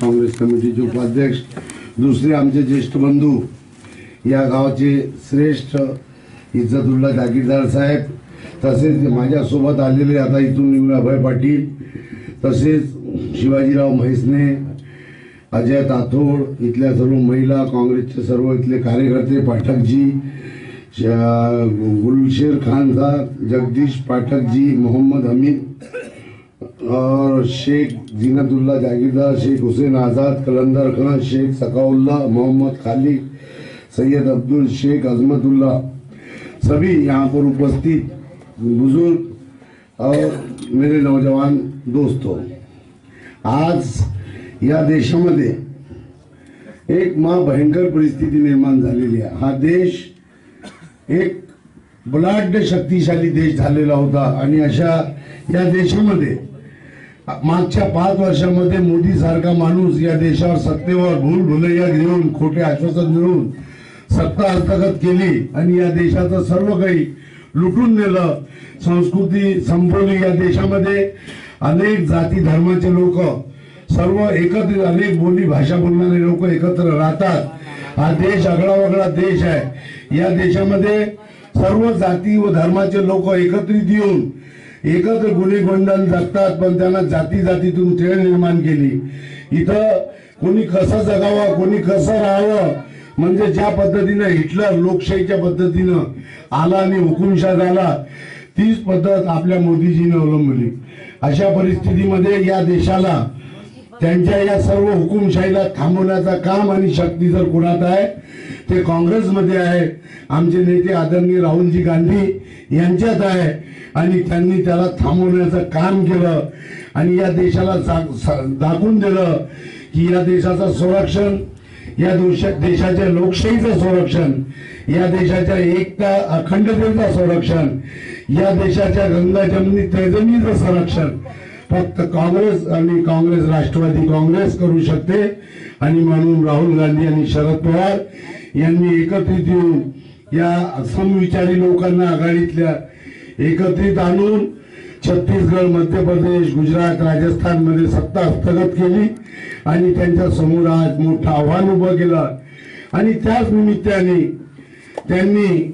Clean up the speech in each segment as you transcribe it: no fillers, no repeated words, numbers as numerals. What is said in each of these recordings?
काँग्रेस कमिटीचे उपाध्यक्ष, दुसरे आमचे ज्येष्ठ बंधू, या गावाचे श्रेष्ठ इज्जतुल्ला जागीरदार साहेब, तसेच माझ्यासोबत आलेले आता इथून निघून अभय पाटील, तसेच शिवाजीराव म्हैसने, अजय ताथोड, इथल्या सर्व महिला, काँग्रेसचे सर्व इथले कार्यकर्ते, पाठकजी, गुलशेर खान साहब, जगदीश पाठक जी, मोहम्मद हमीद और शेख जीनतुल्ला जागीरदार, शेख हुसैन आज़ाद, कलंदर खान, शेख सकाउल्ला, मोहम्मद खालिद, सैयद अब्दुल शेख, अजमतुल्ला, सभी यहाँ पर उपस्थित बुजुर्ग और मेरे नौजवान दोस्तों, आज या देशामध्ये एक भयंकर परिस्थिती निर्माण झालेली आहे। हा देश एक बलाढ्य शक्तिशाली देश झालेला होता आणि अशा या देशामध्ये मागच्या 5 वर्षांमध्ये मोदी सारखा माणूस या देशावर सत्तेवर भूलभुलैया घेऊन खोटे आश्वासन देऊन सत्ता हस्तगत केली आणि या देशाचं सर्व काही लुटून नेलं, संस्कृती संपवली। या देशामध्ये अनेक जाती धर्माचे लोक सर्व एकत्र, अनेक बोली भाषा बोलणारे लोक एकत्र राहतात। हा देश आगळा वेगळा देश आहे। या देशामध्ये सर्व जाती व धर्माचे लोक एकत्रित येऊन एकत्र गुणीगोंडाने जगतात, पण त्यांना जाती जातीतून तेढ निर्माण केली। इथं कोणी कसं जगावं, कोणी कसं राहावं, म्हणजे ज्या पद्धतीने हिटलर लोकशाहीच्या पद्धतीनं आला आणि हुकुमशाह झाला, तीच पद्धत आपल्या मोदीजीने अवलंबली। अशा परिस्थितीमध्ये या देशाला त्यांच्या या सर्व हुकुमशाहीला थांबवण्याचा काम आणि शक्ती जर कुणात आहे ते काँग्रेसमध्ये आहे। आमचे नेते आदरणीय राहुलजी गांधी यांच्यात आहे आणि त्यांनी त्याला थांबवण्याचं काम केलं आणि या देशाला दाखवून दिलं की या देशाचं संरक्षण, या देशाच्या लोकशाहीचं संरक्षण, या देशाच्या एकता अखंडतेचं संरक्षण, या देशाच्या गंगा जमनी तेजमीचं संरक्षण फक्त काँग्रेस आणि काँग्रेस राष्ट्रवादी काँग्रेस करू शकते। आणि म्हणून राहुल गांधी आणि शरद पवार यांनी एकत्रित येऊन या समविचारी लोकांना आघाडीतल्या एकत्रित आणून छत्तीसगड, मध्य प्रदेश, गुजरात, राजस्थान मध्ये सत्ता हस्तगत केली आणि त्यांच्या समोर आज मोठं आव्हान उभं केलं आणि त्याच निमित्ताने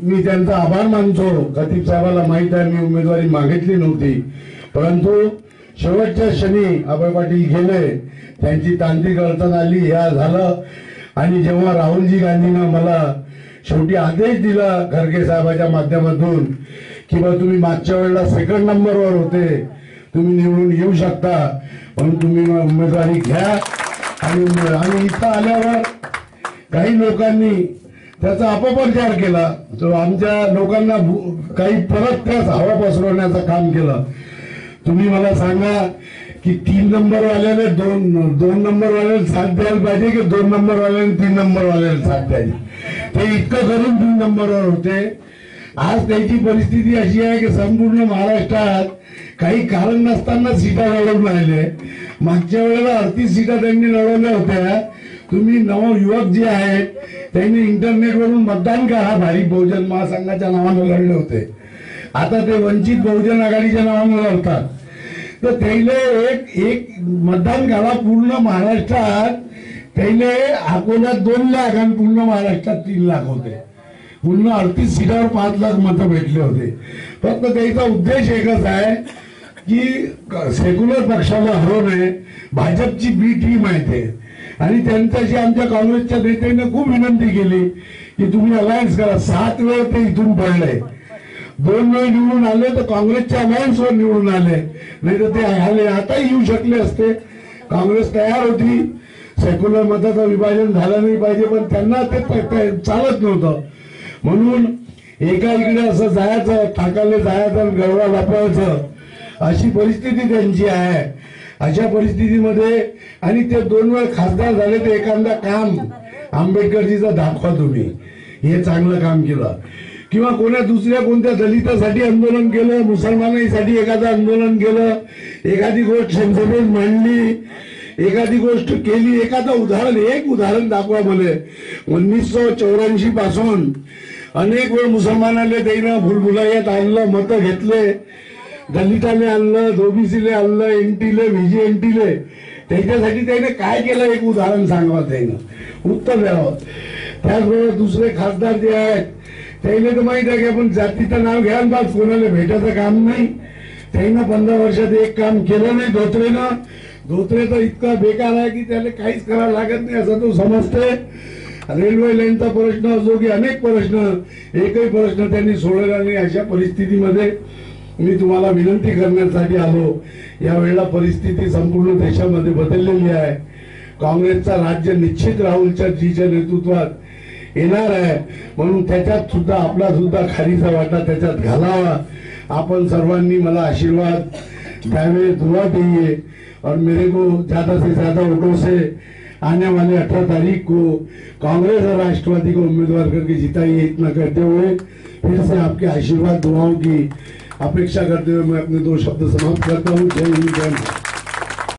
मी त्यांचा आभार मानतो। खतीब साहेबाला माहित आहे मी उमेदवारी मागितली नव्हती, परंतु शेवटच्या क्षणी अभय पाटील गेले, त्यांची तांत्रिक अडचण आली, या झालं आणि जेव्हा राहुलजी गांधीनं मला शेवटी आदेश दिला खरगे साहेबांच्या माध्यमातून की बा तुम्ही मागच्या वेळेला सेकंड नंबरवर होते, तुम्ही निवडून येऊ शकता, पण तुम्ही उमेदवारी घ्या। आणि इथं आल्यावर काही लोकांनी त्याचा अपप्रचार केला, तो आमच्या लोकांना काही परत त्याच हवा पसरवण्याचं काम केलं। तुम्ही मला सांगा की 3 नंबर वाल्याने 2 नंबर वाल्याला साथ द्यायला पाहिजे की 2 नंबर वाल्याने 3 नंबर वाल्याला साथ द्यायची? ते इतकं करून 3 नंबरवर होते। आज त्याची परिस्थिती अशी आहे की संपूर्ण महाराष्ट्रात काही कारण नसताना सीटा लढवून राहिले। मागच्या वेळेला 38 सीटा त्यांनी लढवल्या होत्या। तुम्ही नवयुवक जे आहेत त्यांनी इंटरनेटवरून मतदान करा, भारिप बहुजन महासंघाच्या नावाने लढले होते, आता ते वंचित बहुजन आघाडीच्या नावाने लढतात। तर त्याला एक मतदान करा पूर्ण महाराष्ट्रात, त्याला अकोल्यात 2 लाख आणि पूर्ण महाराष्ट्रात 3 लाख होते। पूर्ण 38 सीटावर 5 लाख मतं भेटले होते। फक्त त्याचा उद्देश एकच आहे की सेक्युलर पक्षाला हरवणे। भाजपची बी टीम आहे ते आणि त्यांच्याशी आमच्या काँग्रेसच्या नेत्यांनी खूप विनंती केली की तुम्ही अलायन्स करा। 7 वेळ ते इथून पडले, 2 वेळ निवडून आले तर काँग्रेसच्या अलायन्सवर निवडून आले, नाही तर ते आले आता येऊ शकले असते। काँग्रेस तयार होती, सेक्युलर मताचं विभाजन झालं नाही पाहिजे, पण त्यांना ते चालत नव्हतं। म्हणून एका इकडे असं जायचं, ठाकाले जायचं आणि गरबा लपवायचं, अशी परिस्थिती त्यांची आहे। अशा परिस्थितीमध्ये आणि ते 2 वेळ खासदार झाले तर एखादा काम आंबेडकरजीचं दाखवा तुम्ही, हे चांगलं काम केलं किंवा कोणत्या दलितासाठी आंदोलन केलं, मुसलमानांसाठी एखादं आंदोलन केलं, एखादी गोष्ट संसदेत मांडली, एखादी गोष्ट केली, एखादं एक उदाहरण दाखवा मला। 1984 पासून अनेक वेळ मुसलमानाले त्यानं भूलभुलैयात आणलं, मतं घेतले, दलिताने आणलं, ओबीसीले आणलं, एनटीले, व्हीजीएनटीले, त्याच्यासाठी त्याने काय केलं एक उदाहरण सांगावं, त्यानं उत्तर द्यावं. त्याचबरोबर दुसरे खासदार जे आहेत त्याने तर माहित आहे की आपण जातीचं नाव घ्या बस, कोणाला भेटायचं काम नाही. त्यानं 15 वर्षात एक काम केलं नाही धोत्रेनं. धोत्रे तर इतका बेकार आहे की त्याला काहीच करावं लागत नाही असं तो समजते. रेल्वे लाईनचा प्रश्न असो की अनेक प्रश्न, एकही प्रश्न त्यांनी सोडवला नाही. अशा परिस्थितीमध्ये मी तुम्हाला विनंती करण्यासाठी आलो. यावेळेला परिस्थिती संपूर्ण देशामध्ये बदललेली आहे. काँग्रेसचा राज्य निश्चित राहुलच्या जीच्या नेतृत्वात येणार आहे, म्हणून त्याच्यात सुद्धा आपला सुद्धा खारीचा वाटा त्याच्यात घालावा. आपण सर्वांनी मला आशीर्वाद द्यावे, दुआ दीजिए और मेरे को ज्यादा से ज्यादा वोटों से आने वाले 18 तारीख को कांग्रेस और राष्ट्रवादी को उम्मीदवार करके जिताइए. इतना करते हुए फिर से आपके आशीर्वाद दुआओं की अपेक्षा करते हुए मैं अपने 2 शब्द समाप्त करता हूँ. जय हिंद, जय भारत.